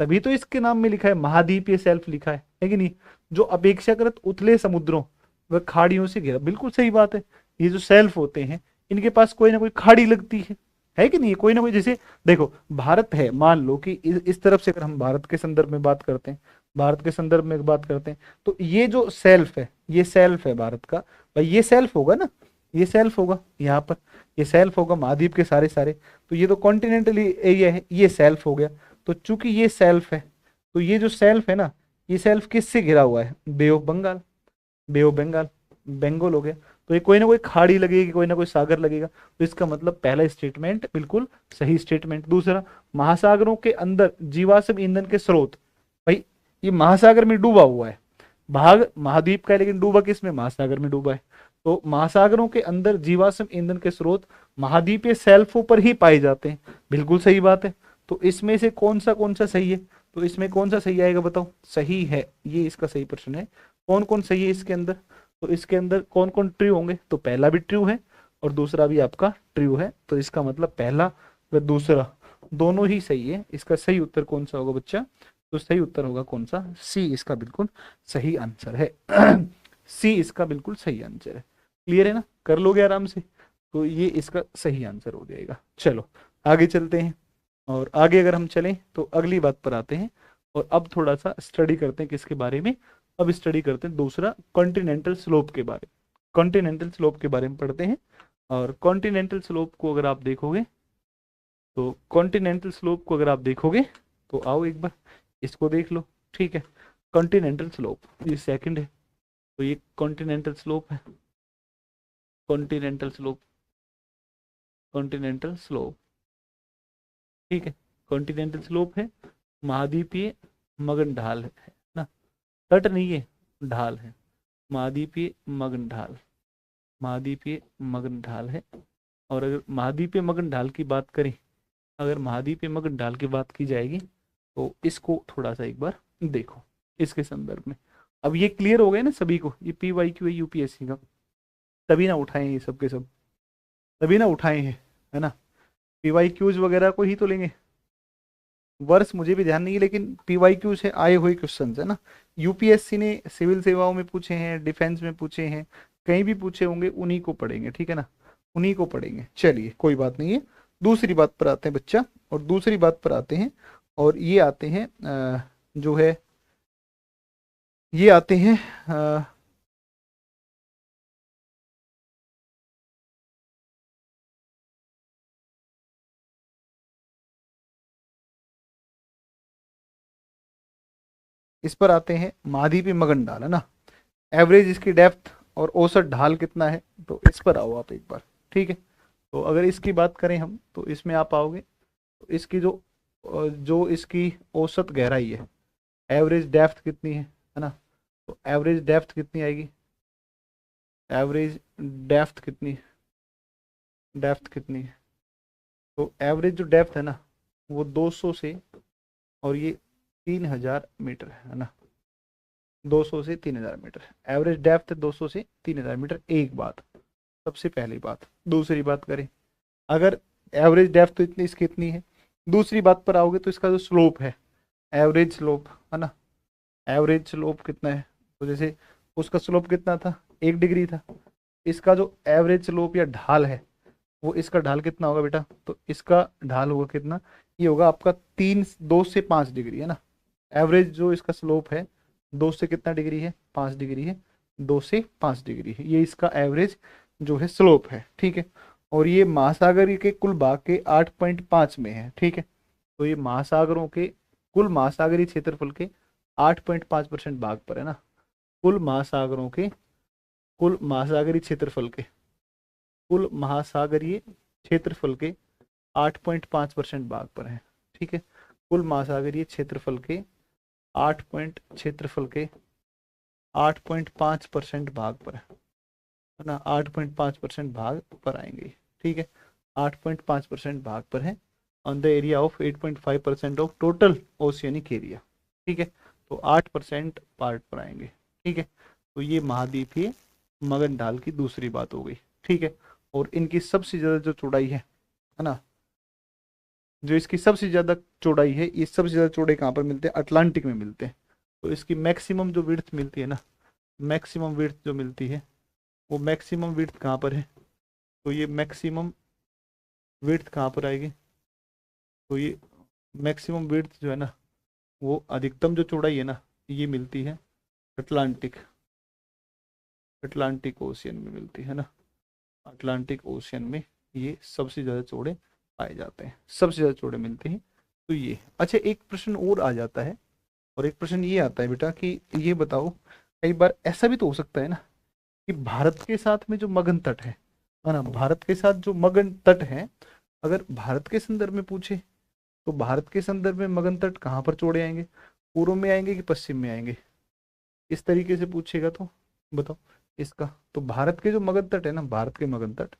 तभी तो इसके नाम में लिखा है महाद्वीपीय सेल्फ लिखा है कि नहीं। जो अपेक्षाकृत उथले समुद्रों व खाड़ियों से घिरा, बिल्कुल सही बात है। ये जो सेल्फ होते हैं इनके पास कोई ना कोई खाड़ी लगती है कि नहीं, कोई ना कोई, जैसे देखो भारत है, मान लो कि इस तरफ से अगर हम भारत के संदर्भ में बात करते हैं, भारत के संदर्भ में बात करते हैं, तो ये जो सेल्फ है, ये सेल्फ है भारत का, भाई ये सेल्फ होगा ना, ये सेल्फ होगा यहाँ पर, ये सेल्फ होगा महाद्वीप के सारे सारे। तो ये तो कॉन्टिनेंटल एरिया है, ये सेल्फ हो गया। तो चूंकि ये सेल्फ है, तो ये जो सेल्फ है ना, ये सेल्फ किससे घिरा हुआ है, Bay of Bengal, Bay of Bengal, Bengal हो गया। तो ये कोई ना कोई खाड़ी लगेगी, कोई ना कोई सागर लगेगा। तो इसका मतलब पहला स्टेटमेंट बिल्कुल सही स्टेटमेंट। दूसरा, महासागरों के अंदर जीवाश्म ईंधन के स्रोत, भाई ये महासागर में डूबा हुआ है, भाग महाद्वीप का है लेकिन डूबा किसमें, महासागर में डूबा है। तो महासागरों के अंदर जीवाश्म ईंधन के स्रोत महाद्वीपीय सेल्फों पर ही पाए जाते हैं, बिल्कुल सही बात है। तो इसमें से कौन सा सही है, तो इसमें कौन सा सही आएगा बताओ, सही है, ये इसका सही प्रश्न है। कौन कौन सही है इसके अंदर, तो इसके अंदर कौन कौन ट्रू होंगे, तो पहला भी ट्रू है और दूसरा भी आपका ट्रू है। तो इसका मतलब पहला व दूसरा दोनों ही सही है। इसका सही उत्तर कौन सा होगा बच्चा, तो सही उत्तर होगा कौन सा, सी इसका बिल्कुल सही आंसर है। सी इसका बिल्कुल सही आंसर है। क्लियर है ना, कर लोगे आराम से, तो ये इसका सही आंसर हो जाएगा। चलो आगे चलते हैं, और आगे अगर हम चलें तो अगली बात पर आते हैं, और अब थोड़ा सा स्टडी करते हैं किसके बारे में, अब स्टडी करते हैं दूसरा कॉन्टिनेंटल स्लोप के बारे में। कॉन्टिनेंटल स्लोप के बारे में पढ़ते हैं, और कॉन्टिनेंटल स्लोप को अगर आप देखोगे, तो कॉन्टिनेंटल स्लोप को अगर आप देखोगे तो आओ एक बार इसको देख लो, ठीक है। कॉन्टिनेंटल स्लोप ये सेकंड है, तो ये कॉन्टिनेंटल स्लोप है, कॉन्टिनेंटल स्लोप, कॉन्टिनेंटल स्लोप, ठीक है। कॉन्टिनेंटल स्लोप है, महाद्वीपीय मगन ढाल है ना, तट नहीं है, ढाल है, महाद्वीपीय मगन ढाल, महाद्वीपीय मगन ढाल है। और अगर महाद्वीपीय मगन ढाल की बात करें, अगर महाद्वीपीय मगन ढाल की बात की जाएगी तो इसको थोड़ा सा एक बार देखो इसके संदर्भ में। अब ये क्लियर हो गए ना सभी को, ये PYQ है यूपीएससी का, तभी ना उठाए ये सब के सब, तभी ना उठाए हैं, है ना। PYQs वगैरह को ही तो लेंगे, वर्ष मुझे भी ध्यान नहीं है, लेकिन PYQ से आए हुए क्वेश्चन है ना। यूपीएससी ने सिविल सेवाओं में पूछे हैं, डिफेंस में पूछे हैं, कहीं भी पूछे होंगे, उन्हीं को पढ़ेंगे, ठीक है ना, उन्हीं को पढ़ेंगे। चलिए कोई बात नहीं है, दूसरी बात पर आते हैं बच्चा, और दूसरी बात पर आते हैं, और ये आते हैं जो है, ये आते हैं इस पर आते हैं, महाद्वीपीय मगन ढाल है ना, एवरेज इसकी डेप्थ और औसत ढाल कितना है, तो इस पर आओ आप एक बार, ठीक है। तो अगर इसकी बात करें हम, तो इसमें आप आओगे तो इसकी जो इसकी औसत गहराई है, एवरेज डेप्थ कितनी है ना, तो एवरेज डेप्थ कितनी आएगी, एवरेज डेप्थ कितनी, डेप्थ कितनी है, तो एवरेज जो डेप्थ है ना वो 200 से, और ये 3000 मीटर है ना, 200 से 3000 मीटर, एवरेज डेप्थ 200 से 3000 मीटर, एक बात, सबसे पहली बात। दूसरी बात करें, अगर एवरेज डेप्थ तो इतनी इसकी इतनी है, दूसरी बात पर आओगे तो इसका जो स्लोप है, एवरेज स्लोप है ना, एवरेज स्लोप कितना है, तो जैसे उसका स्लोप कितना था, 1 डिग्री था, इसका जो एवरेज स्लोप या ढाल है, वो इसका ढाल कितना होगा बेटा, तो इसका ढाल होगा कितना, ये होगा आपका 2 से 5 डिग्री है ना, एवरेज जो इसका स्लोप है 2 से कितना डिग्री है, 5 डिग्री है, 2 से 5 डिग्री है, ये इसका एवरेज जो है स्लोप है, ठीक है। और ये महासागर के कुल भाग के 8.5 में है, ठीक है। तो ये महासागरों के कुल महासागरीय क्षेत्रफल के 8.5% भाग पर है ना, कुल महासागरों के, कुल महासागरीय क्षेत्रफल के, कुल महासागरीय क्षेत्रफल के 8.5% भाग पर है, ठीक है। कुल महासागरीय क्षेत्रफल के 8.5% भाग पर है ना, 8.5% भाग पर आएंगे, ठीक है, 8.5% भाग पर है, on the area of 8.5% of total oceanic area, ठीक है। तो 8% पार्ट पर आएंगे, ठीक है। तो ये महाद्वीपीय मगन ढाल की दूसरी बात हो गई, ठीक है। और इनकी सबसे ज्यादा जो चौड़ाई है ना, जो इसकी सबसे ज्यादा चौड़ाई है, ये सबसे ज्यादा चौड़े कहाँ पर मिलते हैं, अटलांटिक में मिलते हैं। तो इसकी मैक्सिमम जो विड्थ मिलती है ना, मैक्सिमम विड्थ जो मिलती है, वो मैक्सिमम विड्थ कहाँ पर है, तो ये मैक्सिमम विड्थ कहाँ पर आएगी, तो ये मैक्सिमम विड्थ जो है ना, वो अधिकतम जो चौड़ाई है ना, ये मिलती है अटलांटिक, अटलांटिक ओशियन में मिलती है ना, अटलांटिक ओशियन में ये सबसे ज़्यादा चौड़े पाए जाते हैं, सबसे ज़्यादा चौड़े मिलते हैं। तो ये अच्छा, एक प्रश्न और आ जाता है, और एक प्रश्न ये आता है बेटा कि ये बताओ, कई बार ऐसा भी तो हो सकता है ना कि भारत के साथ में जो मगन तट है ना, भारत के साथ जो मगन तट है, अगर भारत के संदर्भ में पूछे तो भारत के संदर्भ में मगन तट कहाँ पर चौड़े आएंगे, पूर्व में आएंगे कि पश्चिम में आएंगे, इस तरीके से पूछेगा तो बताओ इसका। तो भारत के जो मगन तट है ना, भारत के मगन तट,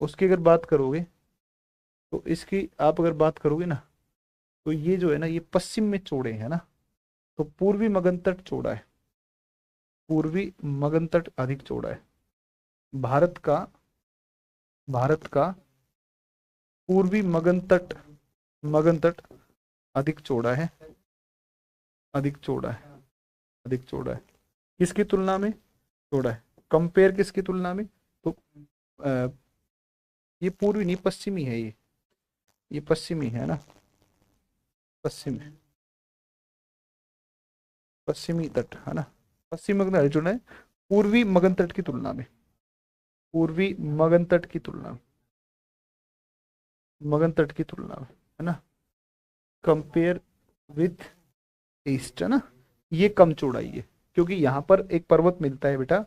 उसकी अगर बात करोगे, तो इसकी आप अगर बात करोगे ना, तो ये जो है ना, ये पश्चिम में चौड़े है ना, तो पूर्वी मगन तट चौड़ा है, पूर्वी मगन तट अधिक चौड़ा है, भारत का, भारत का पूर्वी मगन तट अधिक चौड़ा है, अधिक चौड़ा है, अधिक चौड़ा है, किसकी तुलना में चौड़ा है, कंपेयर किसकी तुलना में, तो अ, ये पूर्वी नहीं, पश्चिमी है ये पश्चिमी है ना, पश्चिम, पश्चिमी तट है ना, पश्चिमी मगन तट चौड़ा है पूर्वी मगन तट की तुलना में, पूर्वी मगन तट की तुलना में, मगन तट की तुलना में, है ना, कंपेयर विथ ईस्ट है ना, ये कम चौड़ाई है, क्योंकि यहाँ पर एक पर्वत मिलता है बेटा,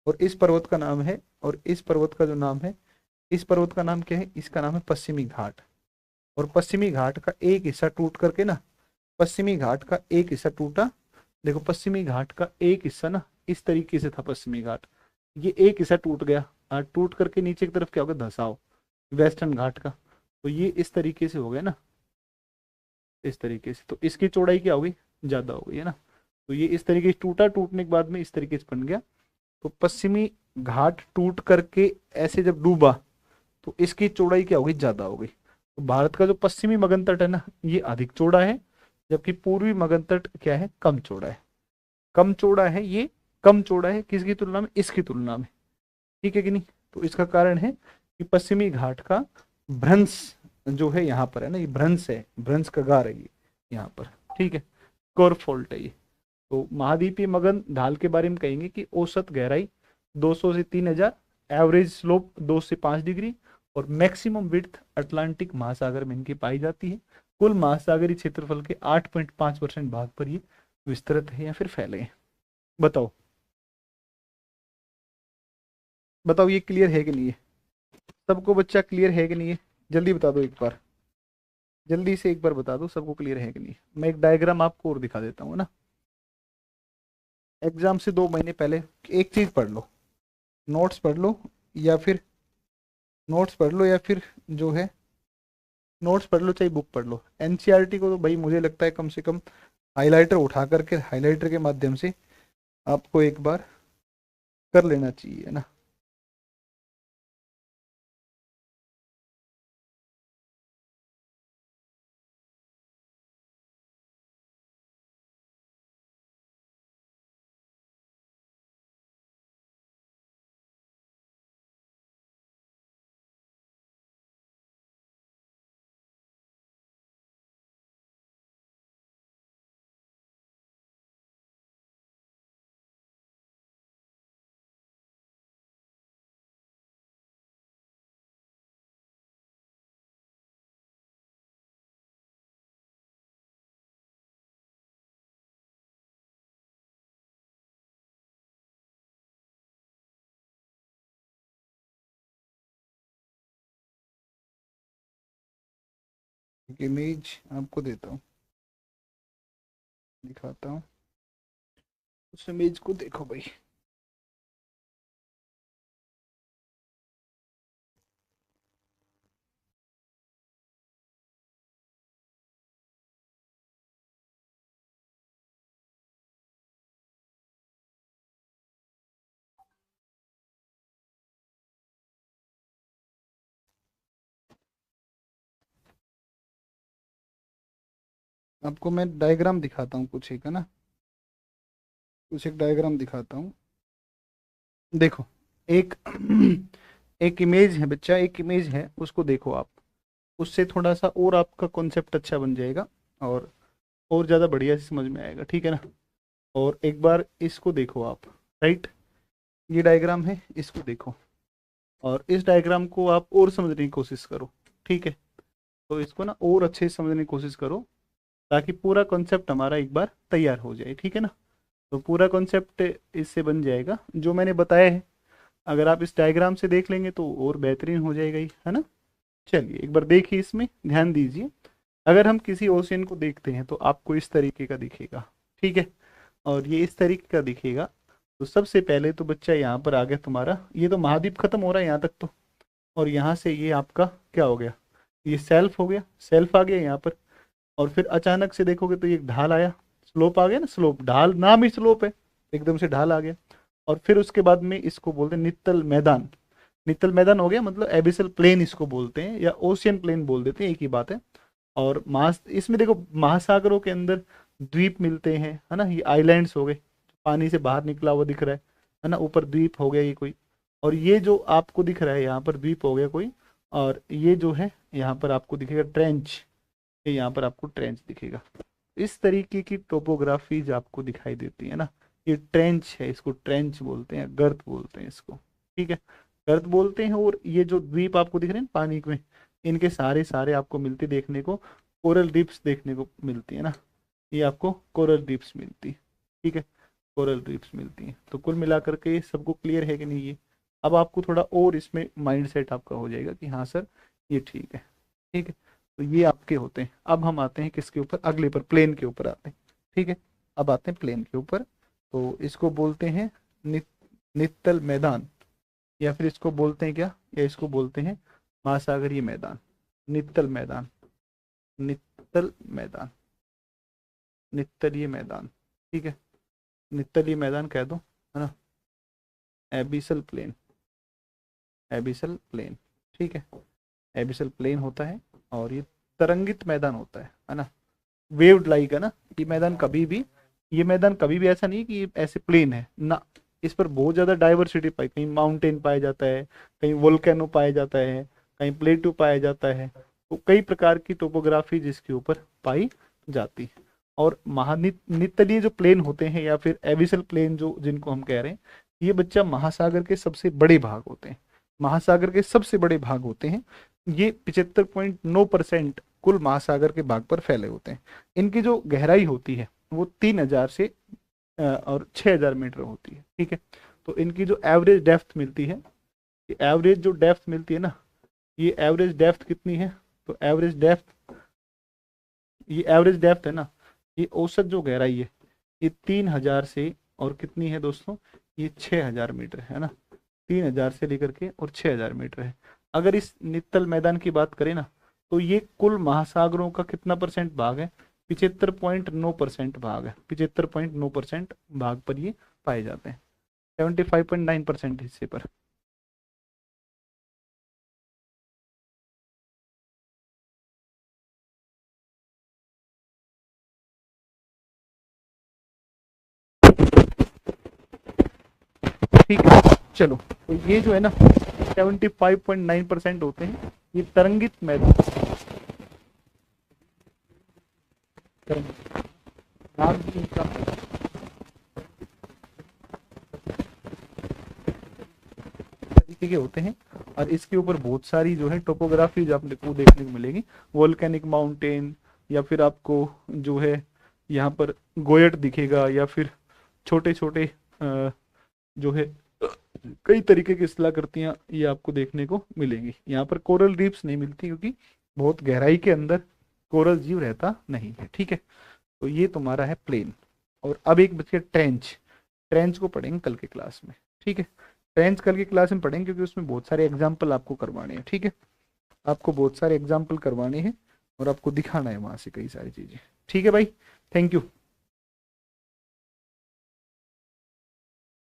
और इस पर्वत का नाम है, और इस पर्वत का जो नाम है, इस पर्वत का नाम क्या है, इसका नाम है पश्चिमी घाट। और पश्चिमी घाट का एक हिस्सा टूट करके ना, पश्चिमी घाट का एक हिस्सा टूटा। देखो पश्चिमी घाट का एक हिस्सा ना इस तरीके से था पश्चिमी घाट, ये एक हिस्सा टूट गया, और टूट करके नीचे की तरफ क्या होगा, धसाव वेस्टर्न घाट का। तो ये इस तरीके से हो गया ना, इस तरीके से, तो इसकी चौड़ाई क्या होगी, ज्यादा हो गई है ना। तो ये इस तरीके से टूटा, टूटने के बाद में इस तरीके से बन गया। तो पश्चिमी घाट टूट करके ऐसे जब डूबा तो इसकी चौड़ाई क्या होगी, ज्यादा हो गई। तो भारत का जो पश्चिमी मगन तट है ना, ये अधिक चौड़ा है, जबकि पूर्वी मगन तट क्या है, कम चौड़ा है। कम चौड़ा है ये, कम चौड़ा है किसकी तुलना में, इसकी तुलना में। ठीक है कि नहीं। तो इसका कारण है कि पश्चिमी घाट का भ्रंश जो है यहाँ पर है ना, ये भ्रंश है, भ्रंश का गार है ये यहाँ पर। ठीक है, कोर फॉल्ट है ये। तो महाद्वीपीय मगन ढाल के बारे में कहेंगे कि औसत गहराई 200 से 3000, एवरेज स्लोप 2 से 5 डिग्री, और मैक्सिमम विड्थ अटलांटिक महासागर में इनकी पाई जाती है। कुल महासागरीय क्षेत्रफल के 8.5% भाग पर ये विस्तृत है या फिर फैले हैं। बताओ, बताओ ये क्लियर है कि नहीं है, सबको बच्चा क्लियर है कि नहीं है, जल्दी बता दो एक बार, जल्दी से एक बार बता दो सबको क्लियर है कि नहीं। मैं एक डायग्राम आपको और दिखा देता हूँ ना। एग्जाम से 2 महीने पहले एक चीज पढ़ लो, नोट्स पढ़ लो, या फिर नोट्स पढ़ लो, या फिर जो है नोट्स पढ़ लो चाहे बुक पढ़ लो। एनसीईआरटी को तो भाई मुझे लगता है कम से कम हाइलाइटर उठा करके, हाइलाइटर के माध्यम से आपको एक बार कर लेना चाहिए ना। इमेज आपको देता हूँ, दिखाता हूँ, उस इमेज को देखो भाई। आपको मैं डायग्राम दिखाता हूँ कुछ एक है ना, कुछ एक डायग्राम दिखाता हूँ। देखो एक एक इमेज है बच्चा, एक इमेज है, उसको देखो आप, उससे थोड़ा सा और आपका कॉन्सेप्ट अच्छा बन जाएगा, और ज़्यादा बढ़िया से समझ में आएगा। ठीक है ना। और एक बार इसको देखो आप, राइट, ये डायग्राम है, इसको देखो, और इस डायग्राम को आप और समझने की कोशिश करो। ठीक है, तो इसको ना और अच्छे से समझने की कोशिश करो, ताकि पूरा कॉन्सेप्ट हमारा एक बार तैयार हो जाए। ठीक है ना। तो पूरा कॉन्सेप्ट इससे बन जाएगा जो मैंने बताया है। अगर आप इस डायग्राम से देख लेंगे तो और बेहतरीन हो जाएगा ही, है ना। चलिए एक बार देखिए, इसमें ध्यान दीजिए। अगर हम किसी ओशियन को देखते हैं तो आपको इस तरीके का दिखेगा। ठीक है, और ये इस तरीके का दिखेगा। तो सबसे पहले तो बच्चा यहाँ पर आ गया तुम्हारा, ये तो महाद्वीप खत्म हो रहा है यहाँ तक तो, और यहाँ से ये आपका क्या हो गया, ये सेल्फ हो गया, सेल्फ आ गया यहाँ पर। और फिर अचानक से देखोगे तो ये एक ढाल आया, स्लोप आ गया ना, स्लोप, ढाल नाम ही स्लोप है, एकदम से ढाल आ गया। और फिर उसके बाद में इसको बोलते हैं नित्तल मैदान। नित्तल मैदान हो गया, मतलब एबिसल प्लेन इसको बोलते हैं, या ओशियन प्लेन बोल देते हैं, एक ही बात है। और इसमें देखो महासागरों के अंदर द्वीप मिलते हैं, है ना, ये आइलैंड्स हो गए, पानी से बाहर निकला हुआ दिख रहा है ना, ऊपर द्वीप हो गया ये कोई। और ये जो आपको दिख रहा है यहाँ पर द्वीप हो गया कोई, और ये जो है यहाँ पर आपको दिखेगा ट्रेंच, ये यहाँ पर आपको ट्रेंच दिखेगा। इस तरीके की टोपोग्राफीज आपको दिखाई देती है ना। ये ट्रेंच है, इसको ट्रेंच बोलते हैं, गर्त बोलते हैं इसको। ठीक है, गर्त बोलते हैं। और ये जो द्वीप आपको दिख रहे हैं पानी में, इनके सारे सारे आपको मिलते देखने को, कोरल रीफ्स देखने को मिलती है ना, ये आपको कोरल रीफ्स मिलती है। ठीक है, कोरल रीफ्स मिलती हैं। तो कुल मिलाकर के सबको क्लियर है कि नहीं ये? अब आपको थोड़ा और इसमें माइंड सेट आपका हो जाएगा कि हाँ सर ये ठीक है। ठीक है, तो ये आपके होते हैं। अब हम आते हैं किसके ऊपर, अगले पर, प्लेन के ऊपर आते हैं। ठीक है, अब आते हैं प्लेन के ऊपर। तो इसको बोलते हैं नित्तल मैदान, या फिर इसको बोलते हैं क्या, या इसको बोलते हैं महासागरीय मैदान। नित्तल मैदान, नित्तल मैदान, नित्तलीय मैदान। ठीक है, नित्तलीय मैदान कह दो, है ना। Abyssal plain, abyssal plain. ठीक है, एबिसल प्लेन होता है, और ये तरंगित मैदान होता है ना। वेव्ड लाइक है ना। ये मैदान कभी भी, ये मैदान कभी भी ऐसा नहीं है कि ये ऐसे प्लेन है ना। इस पर बहुत ज्यादा डाइवर्सिटी पाई, कहीं माउंटेन पाया जाता है, कहीं वोल्केनो पाया जाता है, कहीं प्लेटू पाया जाता है। तो कई प्रकार की टोपोग्राफी जिसके ऊपर पाई जाती है। और महानितलीय जो प्लेन होते हैं, या फिर एबिसल प्लेन जो जिनको हम कह रहे हैं, ये बच्चा महासागर के सबसे बड़े भाग होते हैं। महासागर के सबसे बड़े भाग होते हैं। ये 75.9% कुल महासागर के भाग पर फैले होते हैं। इनकी जो गहराई होती है वो 3000 से और 6000 मीटर होती है। ठीक है, तो इनकी जो एवरेज डेप्थ मिलती है, ये एवरेज जो डेप्थ मिलती है ना, ये एवरेज डेप्थ कितनी है, तो एवरेज डेप्थ, ये एवरेज डेप्थ है ना, ये औसत जो गहराई है, ये 3000 से और कितनी है दोस्तों, ये 6000 मीटर है ना। 3000 से लेकर के और 6000 मीटर है। अगर इस नित्तल मैदान की बात करें ना, तो ये कुल महासागरों का कितना परसेंट भाग है, 75.9% भाग है। 75.9% भाग पर ये पाए जाते हैं, 75.9% हिस्से पर। ठीक है, चलो, तो ये जो है ना 75.9% होते हैं ये तरंगित मैदान। तरंगित नाम भी इनका तरीके के होते हैं। और इसके ऊपर बहुत सारी जो है टोपोग्राफी जो आपको देखने को मिलेगी, वोल्केनिक माउंटेन, या फिर आपको जो है यहाँ पर गोयट दिखेगा, या फिर छोटे छोटे जो है कई तरीके की शिलाकृतियां ये आपको देखने को मिलेंगी। यहाँ पर कोरल रीफ्स नहीं मिलती, क्योंकि बहुत गहराई के अंदर कोरल जीव रहता नहीं है। ठीक है, तो ये तुम्हारा है प्लेन। और अब एक बच्चे ट्रेंच, ट्रेंच को पढ़ेंगे कल की क्लास में। ठीक है, ट्रेंच कल की क्लास में पढ़ेंगे, क्योंकि उसमें बहुत सारे एग्जाम्पल आपको करवाने हैं। ठीक है, आपको बहुत सारे एग्जाम्पल करवाने हैं और आपको दिखाना है वहां से कई सारी चीजें। ठीक है भाई, थैंक यू।